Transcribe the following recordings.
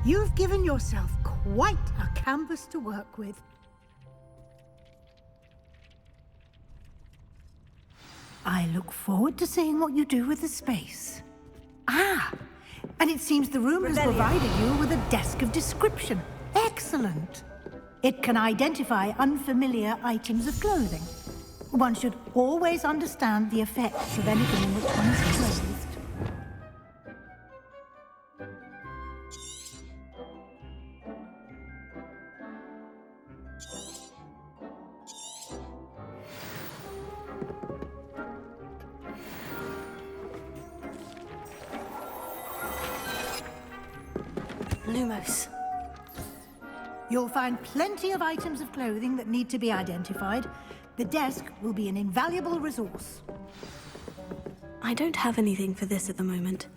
You've given yourself quite a canvas to work with. I look forward to seeing what you do with the space. Ah, and it seems the room has provided you with a desk of description. Excellent. It can identify unfamiliar items of clothing. One should always understand the effects of anything in which one is clothed. Lumos. You'll find plenty of items of clothing that need to be identified. The desk will be an invaluable resource. I don't have anything for this at the moment.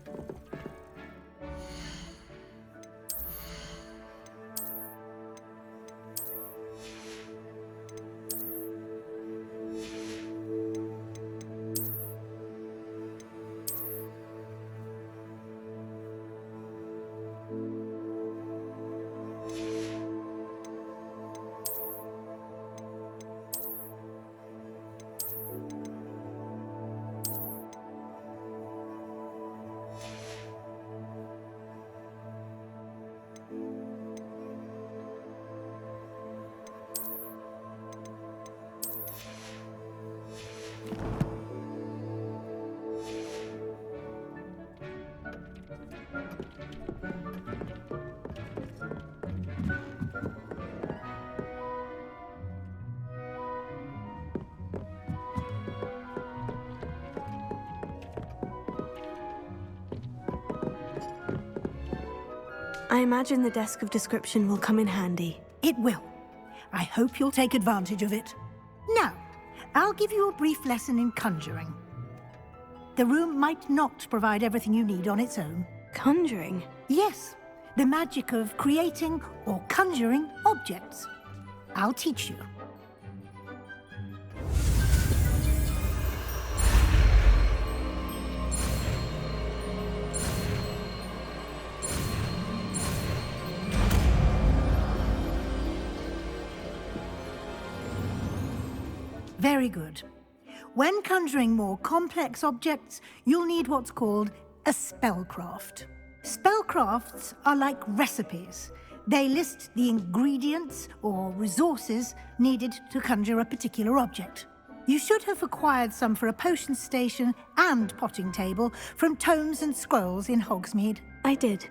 I imagine the desk of description will come in handy. It will. I hope you'll take advantage of it. Now, I'll give you a brief lesson in conjuring. The room might not provide everything you need on its own. Conjuring? Yes, the magic of creating or conjuring objects. I'll teach you. Very good. When conjuring more complex objects, you'll need what's called a spellcraft. Spellcrafts are like recipes. They list the ingredients or resources needed to conjure a particular object. You should have acquired some for a potion station and potting table from tomes and scrolls in Hogsmeade. I did.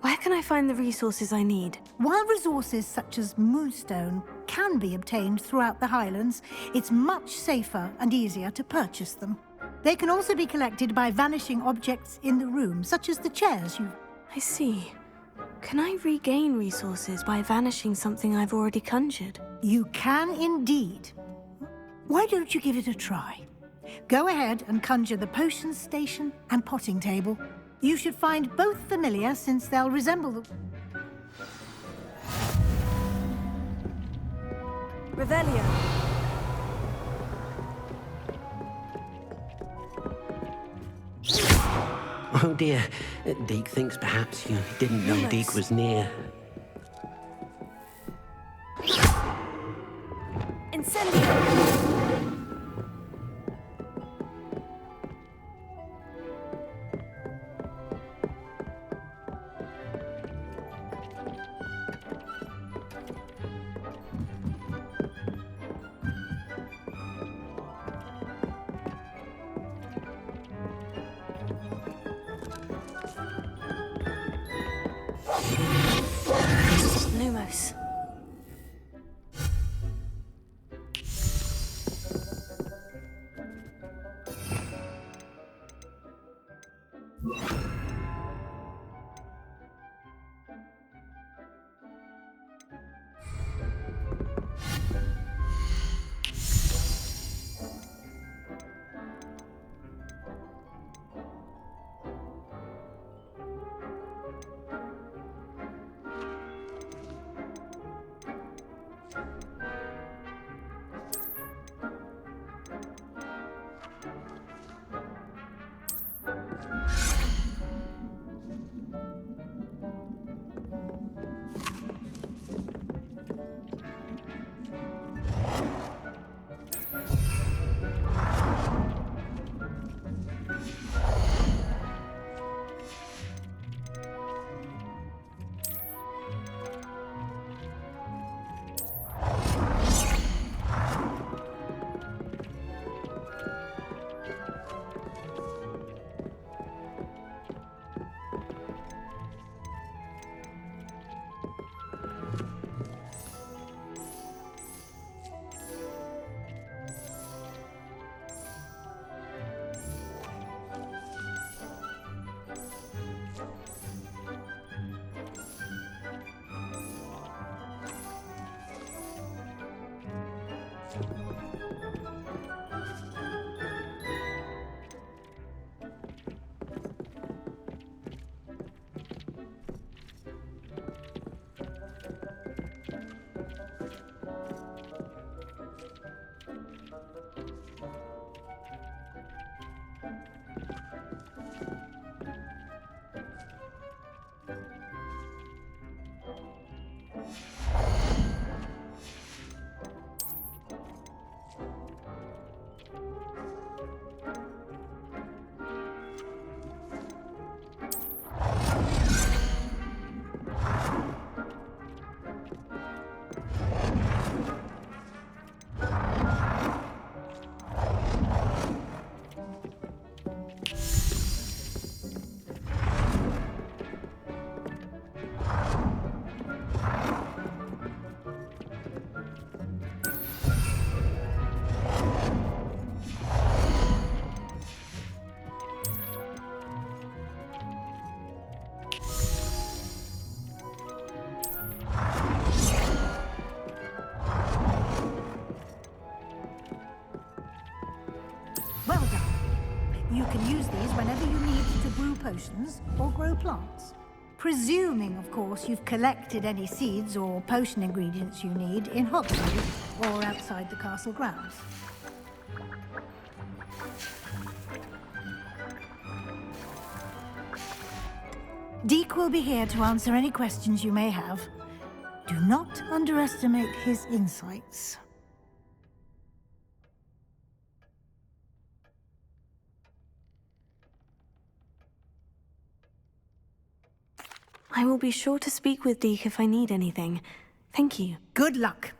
Where can I find the resources I need? While resources such as moonstone can be obtained throughout the Highlands, it's much safer and easier to purchase them. They can also be collected by vanishing objects in the room, such as the chairs you... I see. Can I regain resources by vanishing something I've already conjured? You can indeed. Why don't you give it a try? Go ahead and conjure the potion station and potting table. You should find both familiar since they'll resemble the... Revelio. Oh dear, Deke thinks perhaps you didn't know Deke was near. Incendio. You can use these whenever you need to brew potions or grow plants. Presuming, of course, you've collected any seeds or potion ingredients you need in Hogwarts or outside the castle grounds. Deek will be here to answer any questions you may have. Do not underestimate his insights. I will be sure to speak with Deek if I need anything. Thank you. Good luck.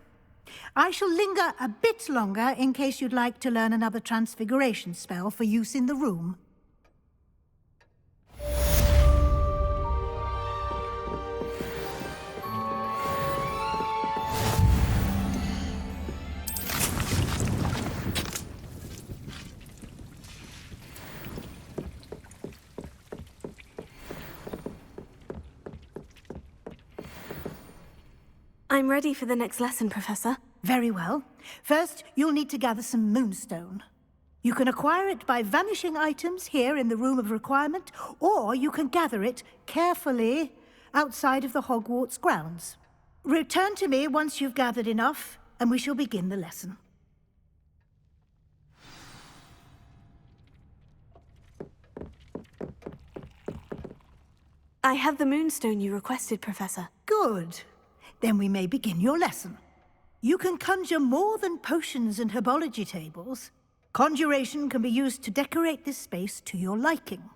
I shall linger a bit longer in case you'd like to learn another transfiguration spell for use in the room. I'm ready for the next lesson, Professor. Very well. First, you'll need to gather some moonstone. You can acquire it by vanishing items here in the Room of Requirement, or you can gather it carefully outside of the Hogwarts grounds. Return to me once you've gathered enough, and we shall begin the lesson. I have the moonstone you requested, Professor. Good. Then we may begin your lesson. You can conjure more than potions and herbology tables. Conjuration can be used to decorate this space to your liking.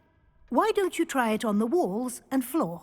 Why don't you try it on the walls and floor?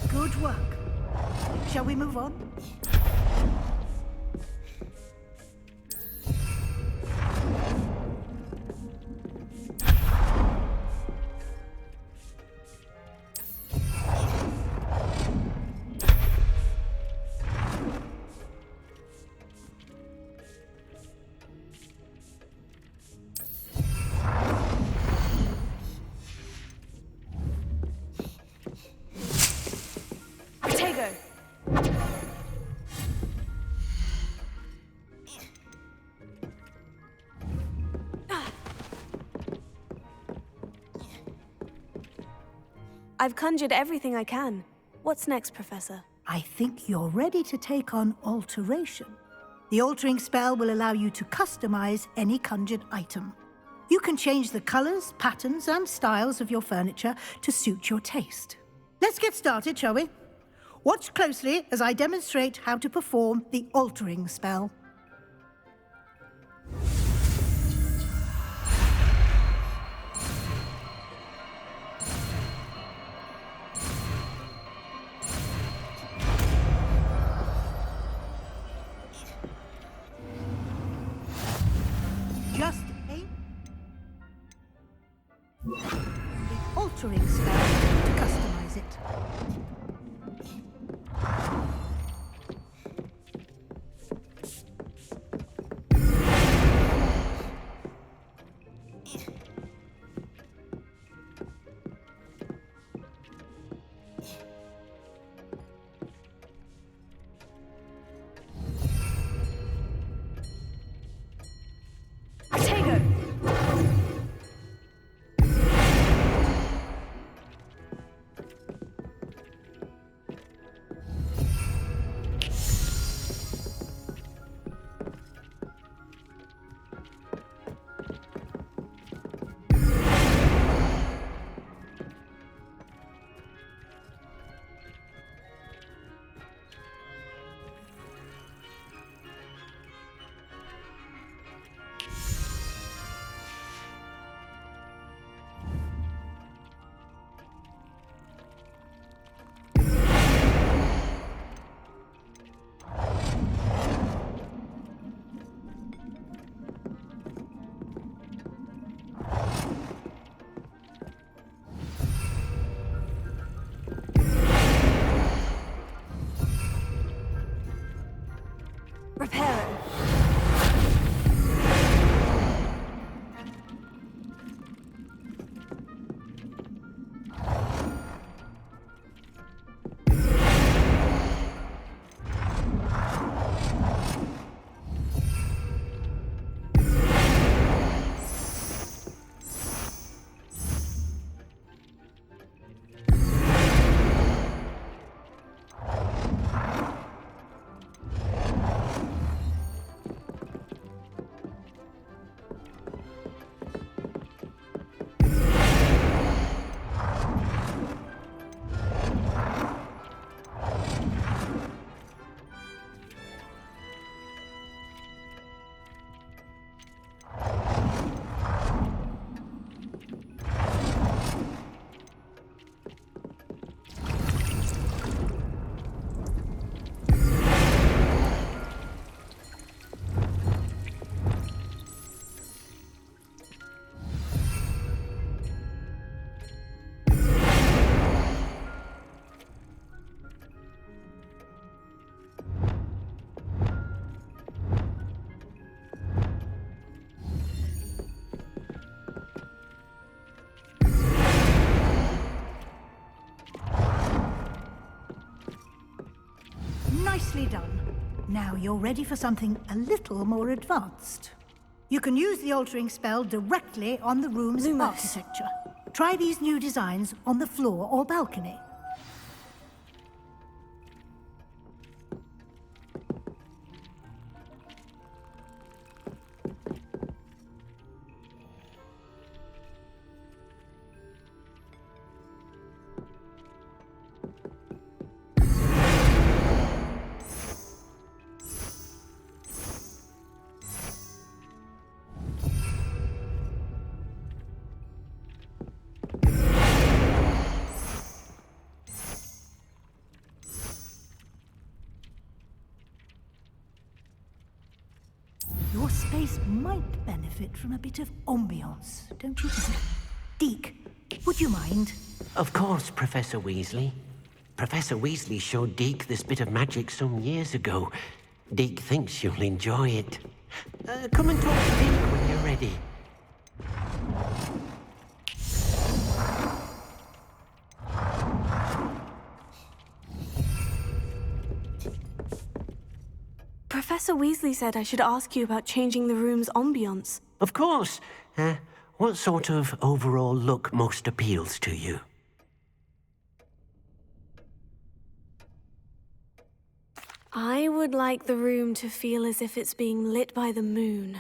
Good work. Shall we move on? I've conjured everything I can. What's next, Professor? I think you're ready to take on alteration. The altering spell will allow you to customize any conjured item. You can change the colors, patterns, and styles of your furniture to suit your taste. Let's get started, shall we? Watch closely as I demonstrate how to perform the altering spell. Just aim the altering spell to customize it. Now you're ready for something a little more advanced. You can use the altering spell directly on the room's architecture. Try these new designs on the floor or balcony. Your space might benefit from a bit of ambiance, don't you think? Deke, would you mind? Of course, Professor Weasley. Professor Weasley showed Deke this bit of magic some years ago. Deke thinks you'll enjoy it. Come and talk to Deke when you're ready. Professor Weasley said I should ask you about changing the room's ambiance. Of course. What sort of overall look most appeals to you? I would like the room to feel as if it's being lit by the moon.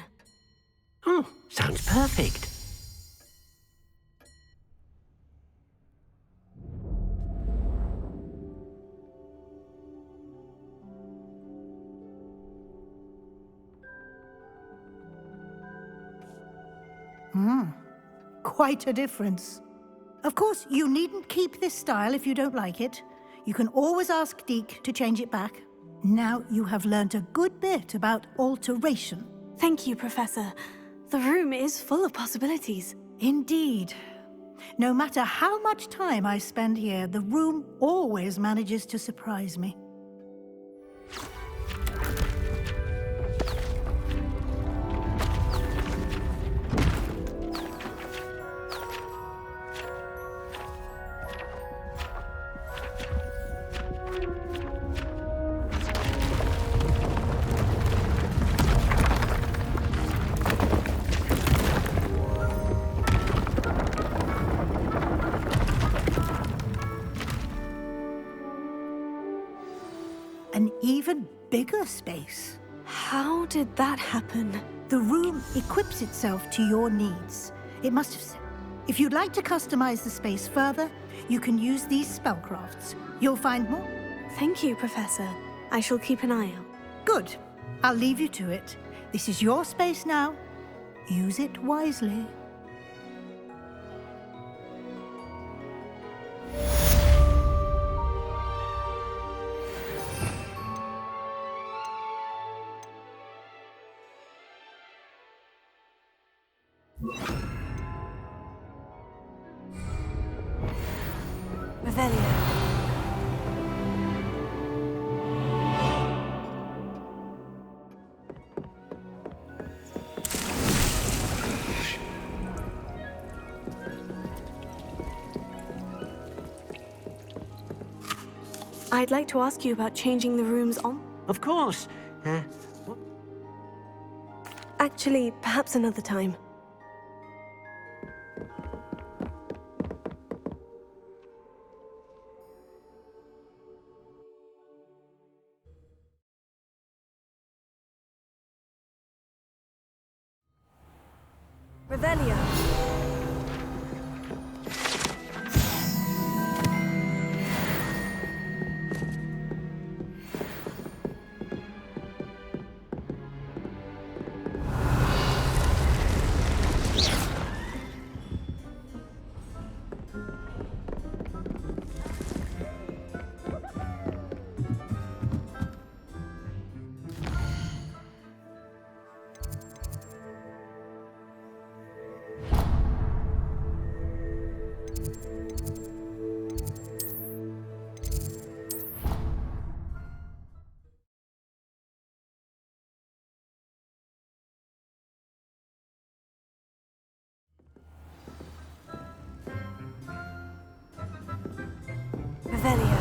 Oh, sounds perfect. Quite a difference. Of course, you needn't keep this style if you don't like it. You can always ask Deke to change it back. Now you have learnt a good bit about alteration. Thank you, Professor. The room is full of possibilities. Indeed. No matter how much time I spend here, the room always manages to surprise me. An even bigger space. How did that happen? The room equips itself to your needs. It must have... If you'd like to customize the space further, you can use these spellcrafts. You'll find more. Thank you, Professor. I shall keep an eye out. Good. I'll leave you to it. This is your space now. Use it wisely. Revelio. I'd like to ask you about changing the rooms on. Of course. Actually, perhaps another time. Revelio. Revelio.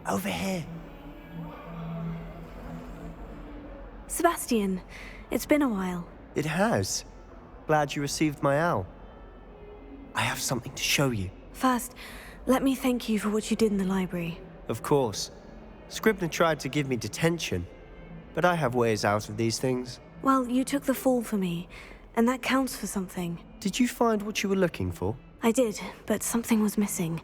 Over here. Sebastian, it's been a while. It has. Glad you received my owl. I have something to show you. First, let me thank you for what you did in the library. Of course. Scribner tried to give me detention, but I have ways out of these things. Well, you took the fall for me, and that counts for something. Did you find what you were looking for? I did, but something was missing.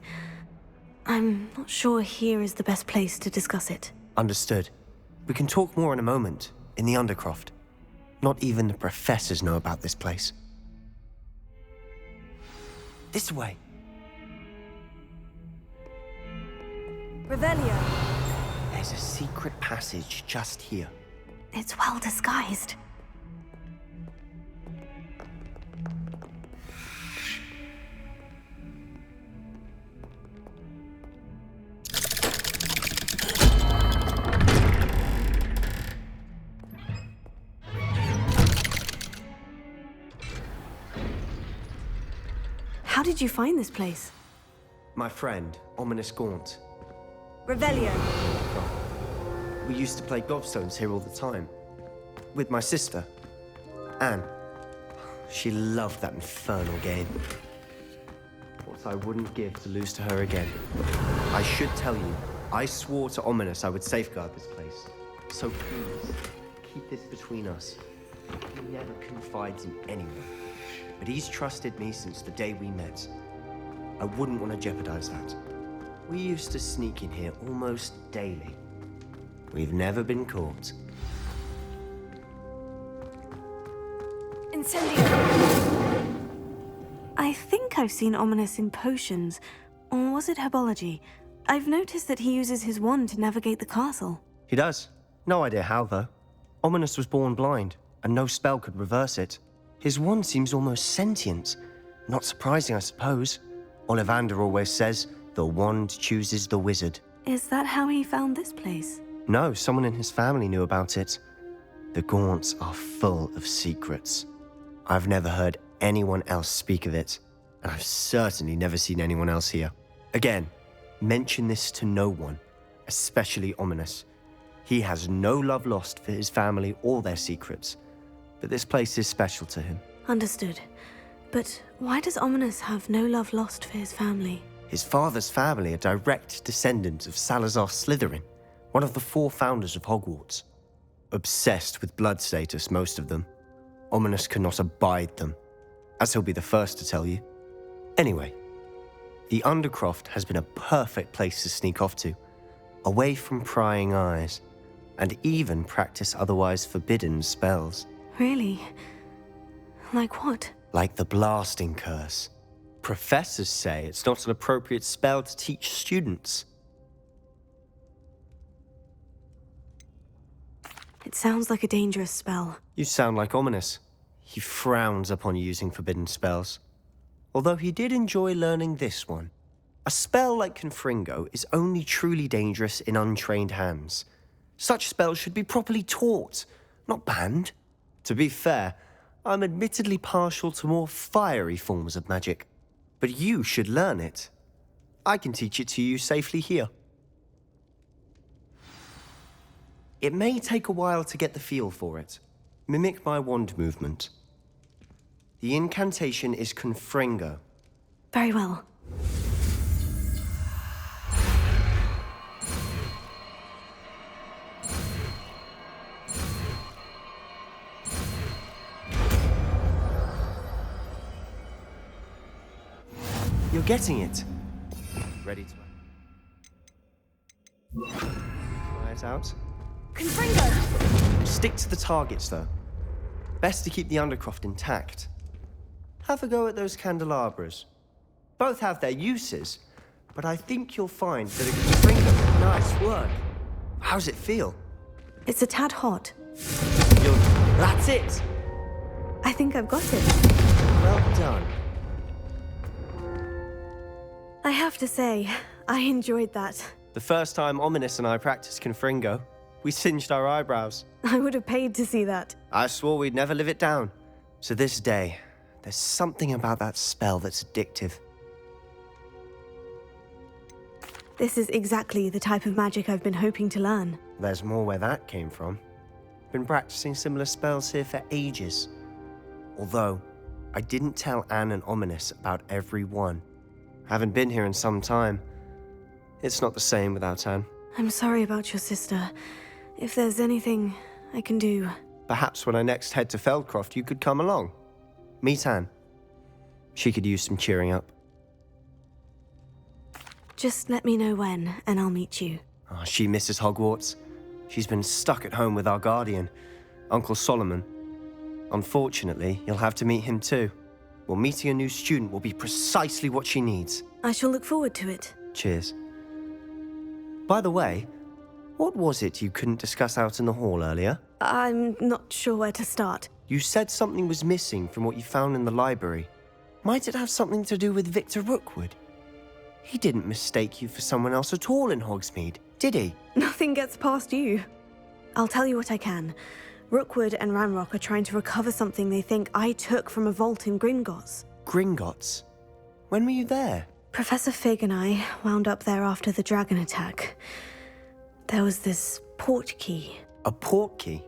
I'm not sure here is the best place to discuss it. Understood. We can talk more in a moment, in the Undercroft. Not even the professors know about this place. This way. Revelio. There's a secret passage just here. It's well disguised. How did you find this place? My friend, Ominous Gaunt. Revelio. We used to play gobstones here all the time. With my sister, Anne. She loved that infernal game. What I wouldn't give to lose to her again. I should tell you, I swore to Ominous I would safeguard this place. So please, keep this between us. He never confides in anyone. But he's trusted me since the day we met. I wouldn't want to jeopardize that. We used to sneak in here almost daily. We've never been caught. Incendio. I think I've seen Ominous in potions. Or was it herbology? I've noticed that he uses his wand to navigate the castle. He does. No idea how, though. Ominous was born blind, and no spell could reverse it. His wand seems almost sentient. Not surprising, I suppose. Ollivander always says, the wand chooses the wizard. Is that how he found this place? No, someone in his family knew about it. The Gaunts are full of secrets. I've never heard anyone else speak of it, and I've certainly never seen anyone else here. Again, mention this to no one, especially Ominous. He has no love lost for his family or their secrets, but this place is special to him. Understood. But why does Ominous have no love lost for his family? His father's family are direct descendants of Salazar Slytherin, one of the 4 founders of Hogwarts. Obsessed with blood status, most of them. Ominous cannot abide them, as he'll be the first to tell you. Anyway, the Undercroft has been a perfect place to sneak off to, away from prying eyes, and even practice otherwise forbidden spells. Really? Like what? Like the blasting curse. Professors say it's not an appropriate spell to teach students. It sounds like a dangerous spell. You sound like Ominous. He frowns upon using forbidden spells. Although he did enjoy learning this one. A spell like Confringo is only truly dangerous in untrained hands. Such spells should be properly taught, not banned. To be fair, I'm admittedly partial to more fiery forms of magic. But you should learn it. I can teach it to you safely here. It may take a while to get the feel for it. Mimic my wand movement. The incantation is Confringo. Very well. You're getting it. Ready to... Try it out. Confringo! Stick to the targets, though. Best to keep the Undercroft intact. Have a go at those candelabras. Both have their uses, but I think you'll find that a Confringo... Nice work. How's it feel? It's a tad hot. That's it! I think I've got it. Well done. I have to say, I enjoyed that. The first time Ominous and I practiced Confringo, we singed our eyebrows. I would have paid to see that. I swore we'd never live it down. So this day, there's something about that spell that's addictive. This is exactly the type of magic I've been hoping to learn. There's more where that came from. Been practicing similar spells here for ages. Although, I didn't tell Anne and Ominous about every one. Haven't been here in some time. It's not the same without Anne. I'm sorry about your sister. If there's anything I can do... Perhaps when I next head to Feldcroft, you could come along. Meet Anne. She could use some cheering up. Just let me know when, and I'll meet you. Oh, she misses Hogwarts. She's been stuck at home with our guardian, Uncle Solomon. Unfortunately, you'll have to meet him too. Well, meeting a new student will be precisely what she needs. I shall look forward to it. Cheers. By the way, what was it you couldn't discuss out in the hall earlier? I'm not sure where to start. You said something was missing from what you found in the library. Might it have something to do with Victor Rookwood? He didn't mistake you for someone else at all in Hogsmeade, did he? Nothing gets past you. I'll tell you what I can. Rookwood and Ranrock are trying to recover something they think I took from a vault in Gringotts. Gringotts? When were you there? Professor Fig and I wound up there after the dragon attack. There was this port key. A port key?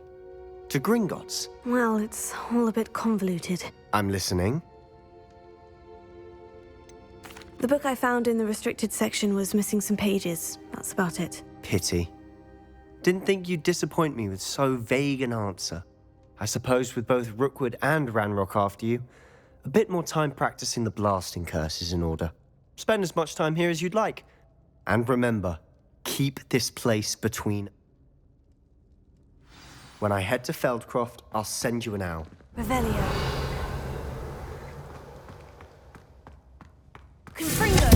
To Gringotts? Well, it's all a bit convoluted. I'm listening. The book I found in the restricted section was missing some pages. That's about it. Pity. Didn't think you'd disappoint me with so vague an answer. I suppose with both Rookwood and Ranrock after you, a bit more time practicing the blasting curse is in order. Spend as much time here as you'd like. And remember, keep this place between... When I head to Feldcroft, I'll send you an owl. Revelio. Confringo!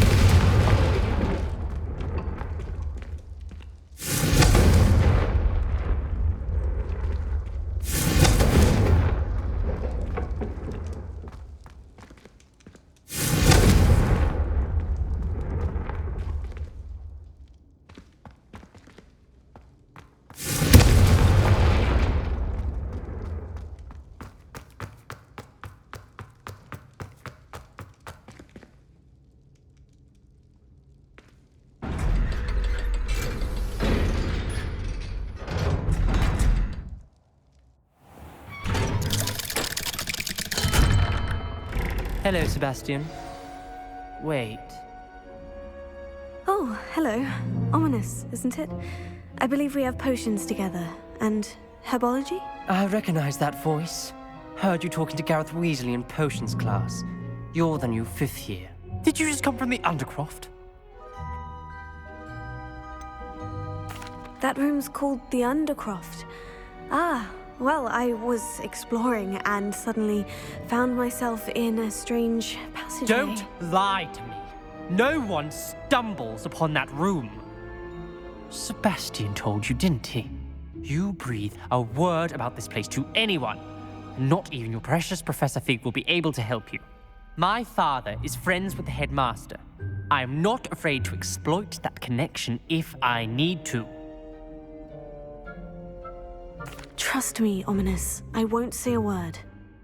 Hello, Sebastian. Wait. Oh, hello. Ominous, isn't it? I believe we have potions together. And herbology? I recognize that voice. Heard you talking to Gareth Weasley in potions class. You're the new 5th year. Did you just come from the Undercroft? That room's called the Undercroft. Ah, well, I was exploring and suddenly found myself in a strange passageway. Don't lie to me. No one stumbles upon that room. Sebastian told you, didn't he? You breathe a word about this place to anyone. Not even your precious Professor Fig will be able to help you. My father is friends with the headmaster. I am not afraid to exploit that connection if I need to. Trust me, Ominous. I won't say a word.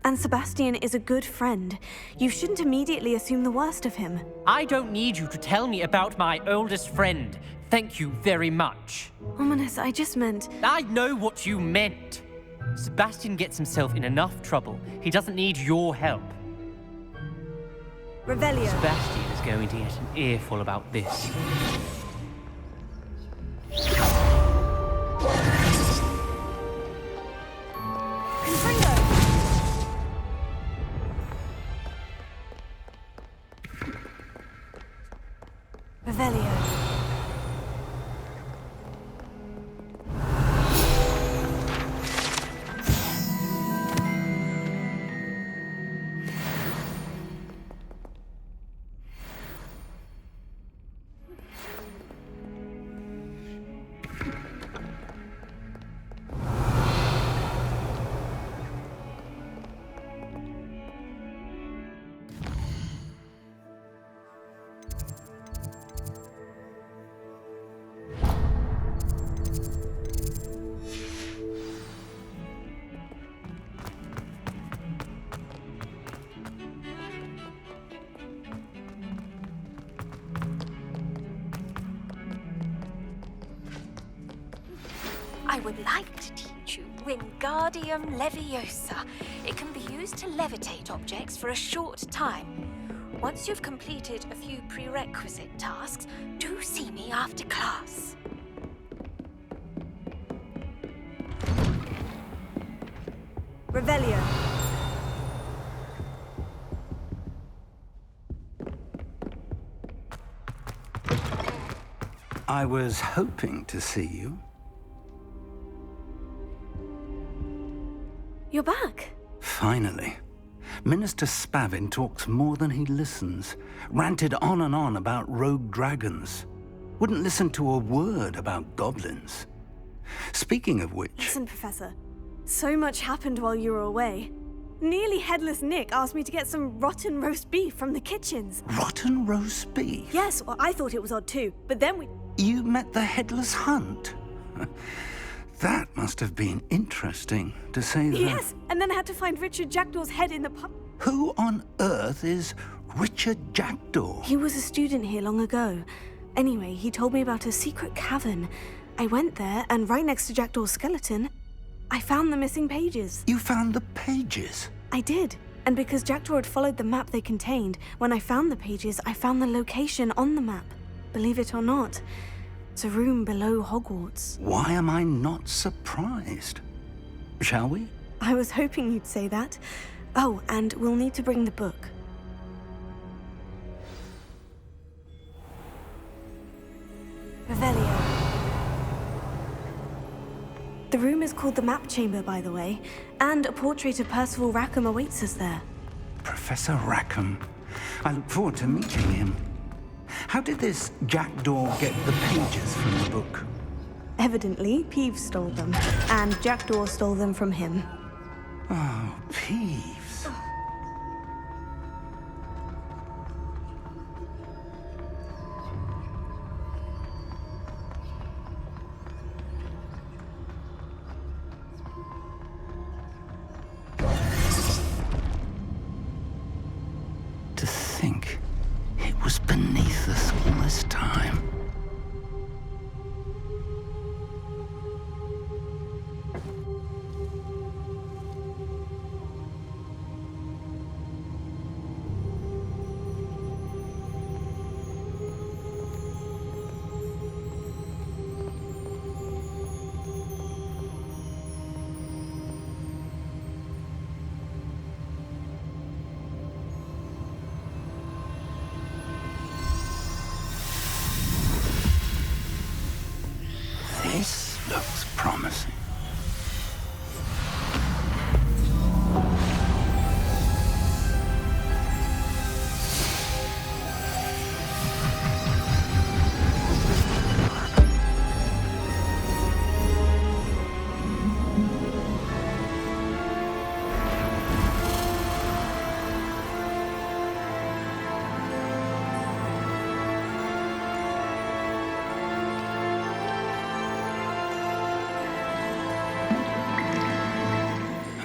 And Sebastian is a good friend. You shouldn't immediately assume the worst of him. I don't need you to tell me about my oldest friend. Thank you very much. Ominous, I just meant... I know what you meant. Sebastian gets himself in enough trouble. He doesn't need your help. Revelio. Sebastian is going to get an earful about this. Revelio. would like to teach you Wingardium Leviosa. It can be used to levitate objects for a short time. Once you've completed a few prerequisite tasks, do see me after class. Revelio. I was hoping to see you. You're back. Finally. Minister Spavin talks more than he listens. Ranted on and on about rogue dragons. Wouldn't listen to a word about goblins. Speaking of which... Listen, Professor. So much happened while you were away. Nearly Headless Nick asked me to get some rotten roast beef from the kitchens. Rotten roast beef? Yes, well, I thought it was odd too, but then we... You met the Headless Hunt? That must have been interesting, to say the... Yes, and then I had to find Richard Jackdaw's head in the pub. Who on earth is Richard Jackdaw? He was a student here long ago. Anyway, he told me about a secret cavern. I went there, and right next to Jackdaw's skeleton, I found the missing pages. You found the pages? I did. And because Jackdaw had followed the map they contained, when I found the pages, I found the location on the map. Believe it or not, it's a room below Hogwarts. Why am I not surprised? Shall we? I was hoping you'd say that. Oh, and we'll need to bring the book. Revelio. The room is called the Map Chamber, by the way, and a portrait of Percival Rackham awaits us there. Professor Rackham. I look forward to meeting him. How did this Jackdaw get the pages from the book? Evidently, Peeves stole them, and Jackdaw stole them from him. Oh, Peeves. To think it was beneath us all this time. This looks promising.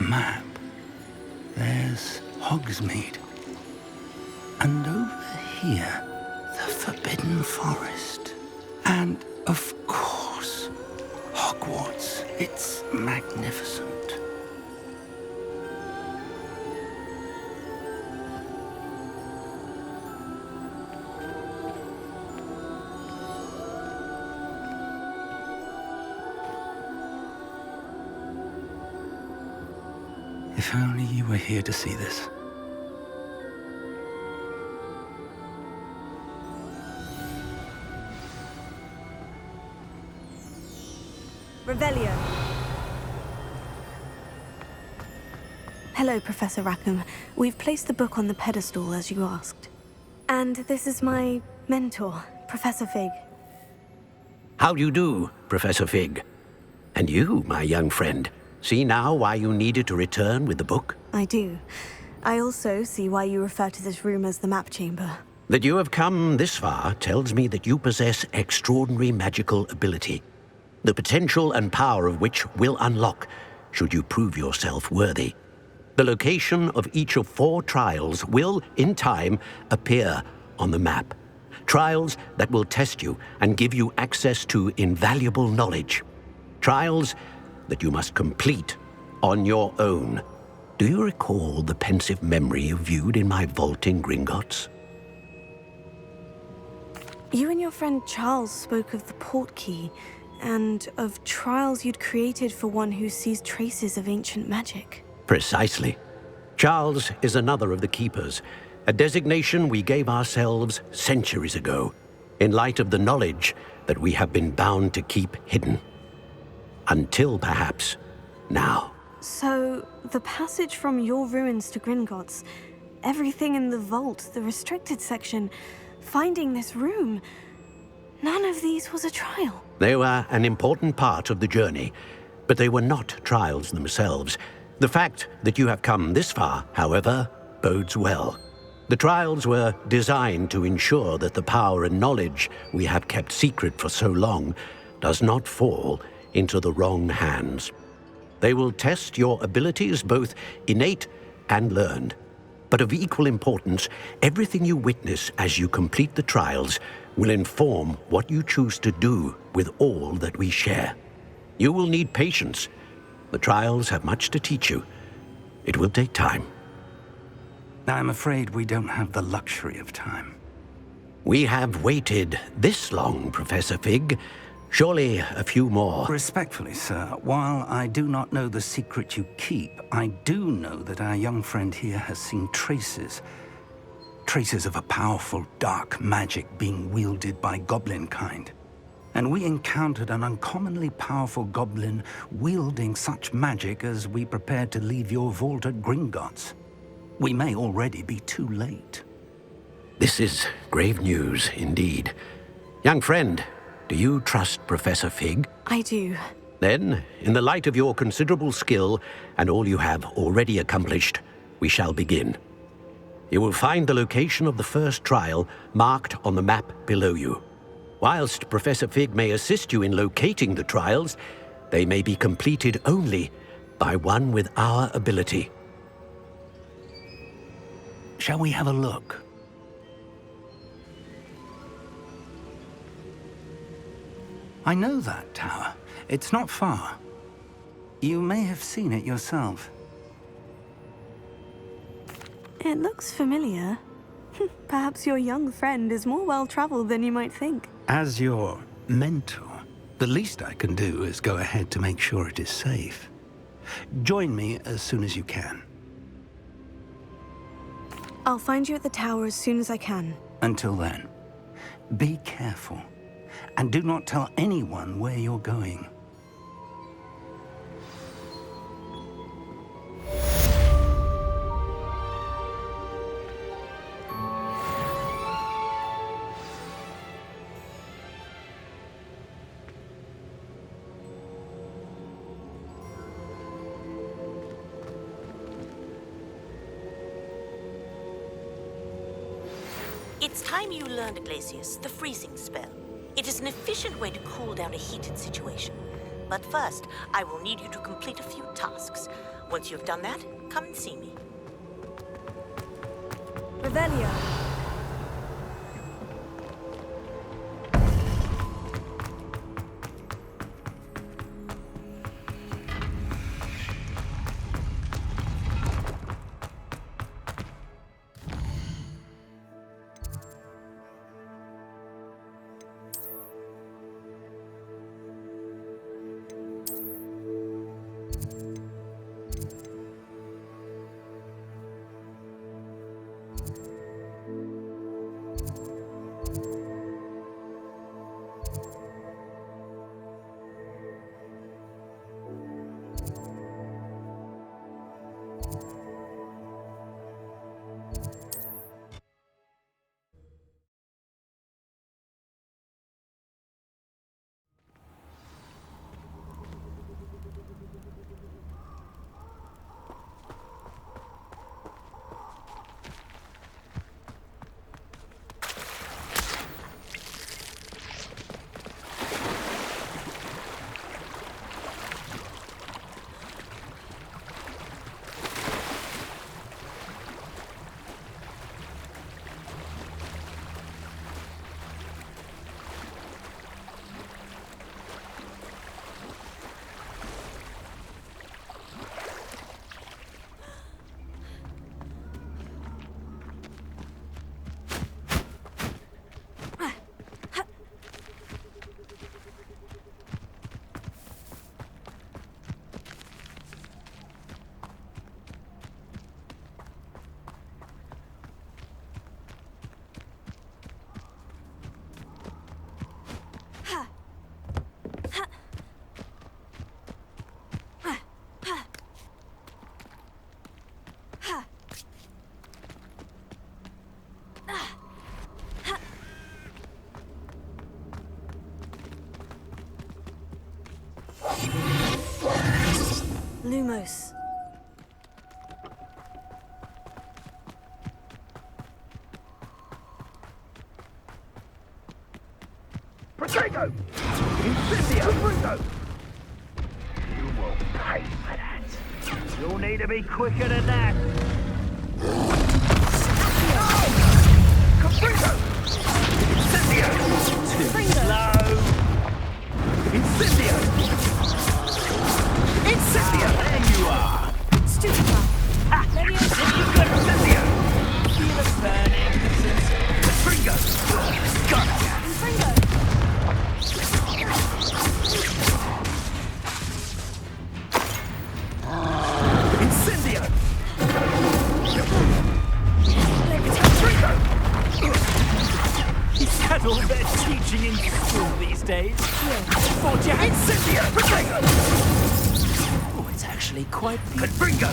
Map. There's Hogsmeade. And over here, the Forbidden Forest. And, of course, Hogwarts. It's magnificent. If only you were here to see this. Revelio. Hello, Professor Rackham. We've placed the book on the pedestal, as you asked. And this is my mentor, Professor Fig. How do you do, Professor Fig? And you, my young friend, see now why you needed to return with the book? I do. I also see why you refer to this room as the Map Chamber. That you have come this far tells me that you possess extraordinary magical ability, the potential and power of which will unlock should you prove yourself worthy. The location of each of 4 trials will, in time, appear on the map. Trials that will test you and give you access to invaluable knowledge. Trials that you must complete on your own. Do you recall the pensive memory you viewed in my vault in Gringotts? You and your friend Charles spoke of the portkey, and of trials you'd created for one who sees traces of ancient magic. Precisely. Charles is another of the Keepers, a designation we gave ourselves centuries ago, in light of the knowledge that we have been bound to keep hidden. Until, perhaps, now. So, the passage from your ruins to Gringotts, everything in the vault, the restricted section, finding this room, none of these was a trial. They were an important part of the journey, but they were not trials themselves. The fact that you have come this far, however, bodes well. The trials were designed to ensure that the power and knowledge we have kept secret for so long does not fall into the wrong hands. They will test your abilities, both innate and learned. But of equal importance, everything you witness as you complete the trials will inform what you choose to do with all that we share. You will need patience. The trials have much to teach you. It will take time. I'm afraid we don't have the luxury of time. We have waited this long, Professor Fig. Surely a few more. Respectfully, sir, while I do not know the secret you keep, I do know that our young friend here has seen traces. Traces of a powerful dark magic being wielded by goblin kind. And we encountered an uncommonly powerful goblin wielding such magic as we prepared to leave your vault at Gringotts. We may already be too late. This is grave news indeed. Young friend, do you trust Professor Fig? I do. Then, in the light of your considerable skill and all you have already accomplished, we shall begin. You will find the location of the first trial marked on the map below you. Whilst Professor Fig may assist you in locating the trials, they may be completed only by one with our ability. Shall we have a look? I know that tower. It's not far. You may have seen it yourself. It looks familiar. Perhaps your young friend is more well-traveled than you might think. As your mentor, the least I can do is go ahead to make sure it is safe. Join me as soon as you can. I'll find you at the tower as soon as I can. Until then, be careful. And do not tell anyone where you're going. It's time you learned, Glacius, the freezing spell. It is an efficient way to cool down a heated situation. But first, I will need you to complete a few tasks. Once you've done that, come and see me. Revelio. Lumos. Protego! Incendio! Bruto! You will pay for that. You'll need to be quicker than that. Caprito! Incendio! Too slow! Incendio! Incendio! There you are! Stupefy. Ha! You've got Incendio! Feel it burning. Caprito! Got it! Fringo. Incendio! Is that all they're teaching in school these days? Thought you had Incendio! Protego! Oh, it's actually quite Confringo!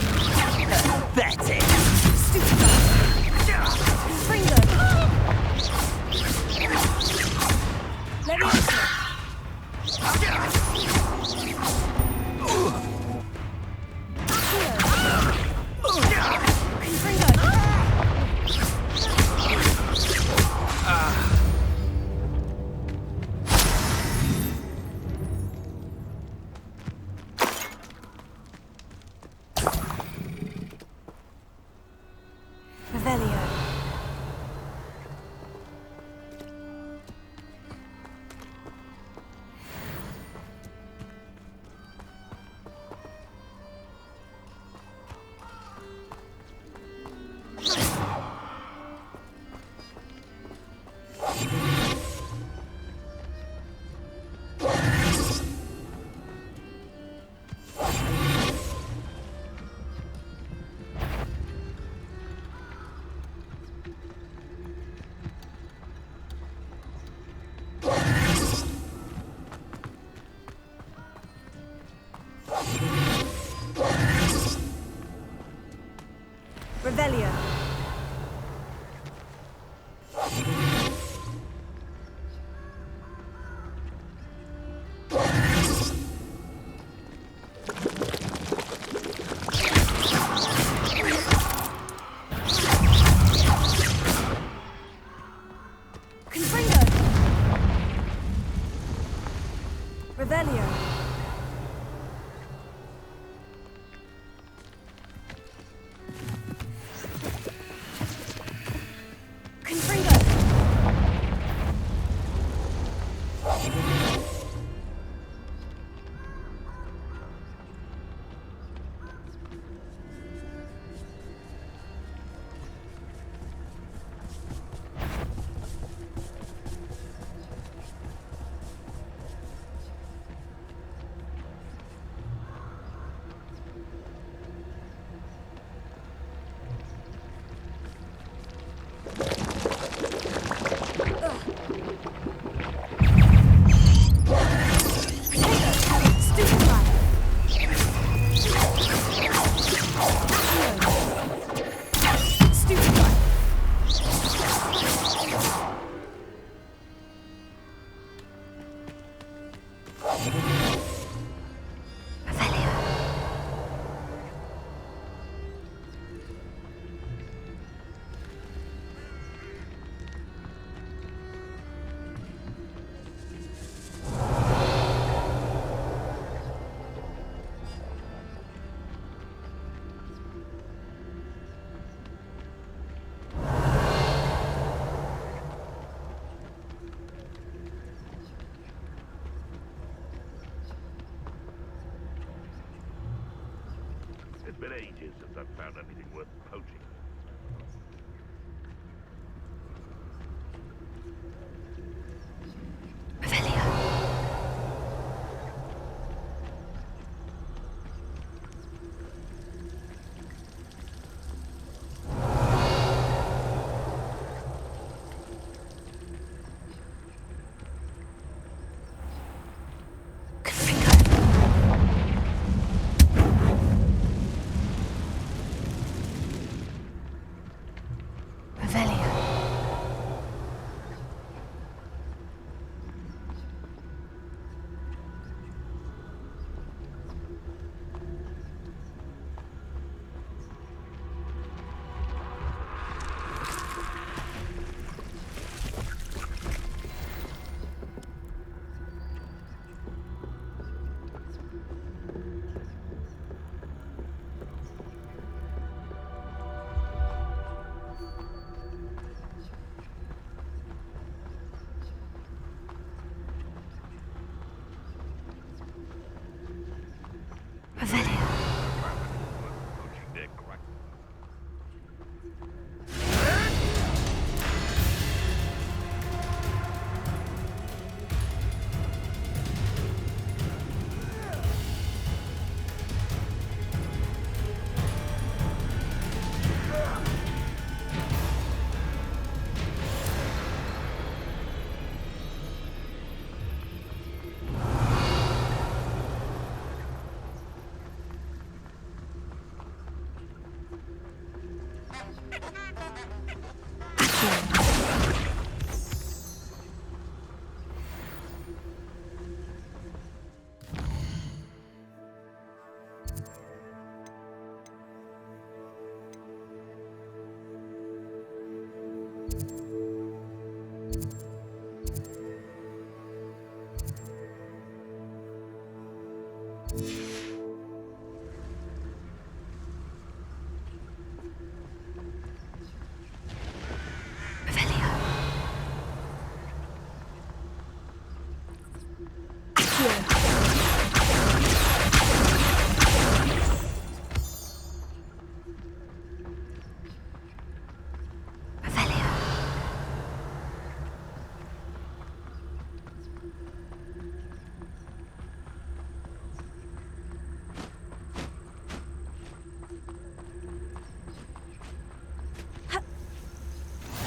Pathetic! Fringo. Leviosa. Revelio. Revelio. Confringo. Revelio. Confringo. It's been ages since I've found anything worth poaching. Revelio.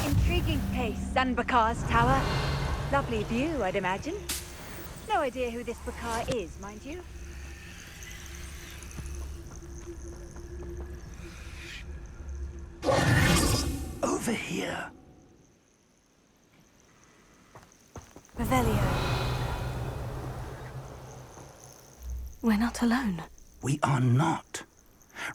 Intriguing place, Sanbakar's tower. Lovely view, I'd imagine. No idea who this Bakar is, mind you. Over here. Revelio. We're not alone. We are not.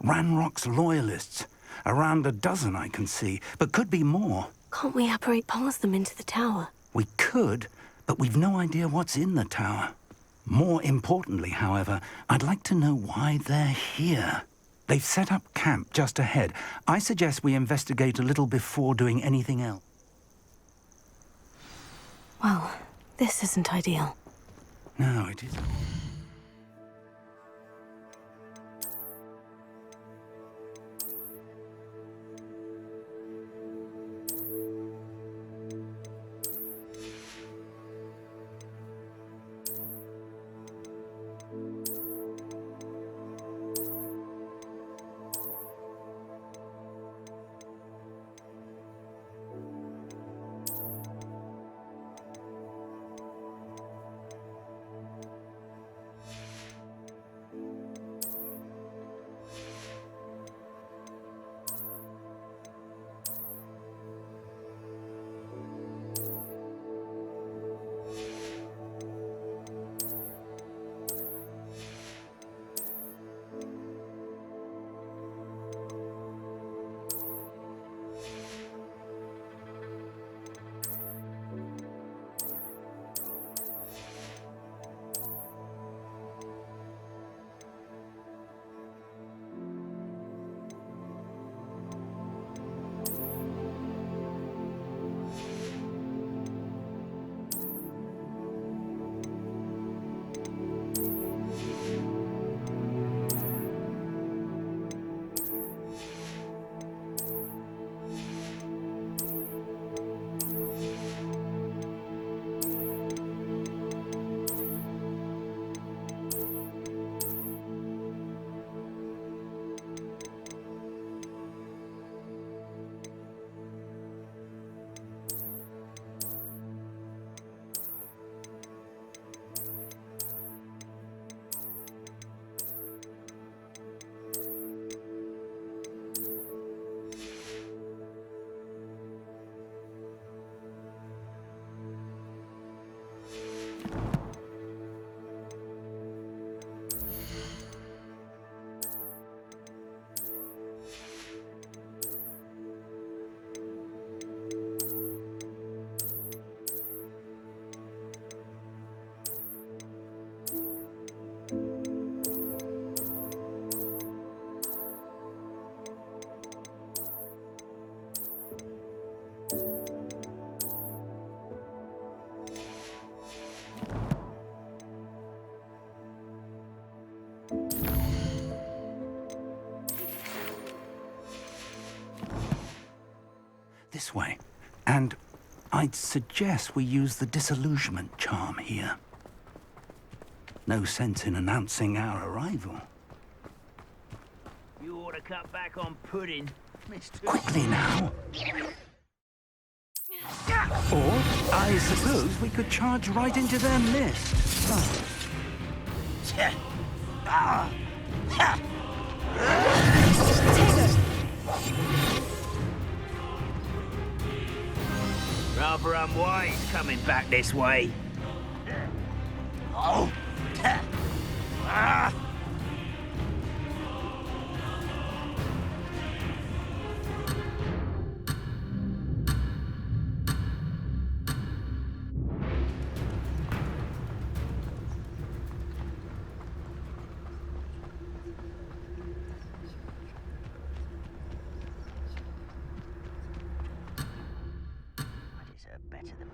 Ranrock's loyalists. Around a dozen I can see, but could be more. Can't we apparate past them into the tower? We could, but we've no idea what's in the tower. More importantly, however, I'd like to know why they're here. They've set up camp just ahead. I suggest we investigate a little before doing anything else. Well, this isn't ideal. No, it isn't. this way. And I'd suggest we use the disillusionment charm here. No sense in announcing our arrival. You ought to cut back on pudding, Mr. Quickly now. Or, I suppose we could charge right into their mist. Oh. Rather unwise coming back this way. Oh. I deserve better than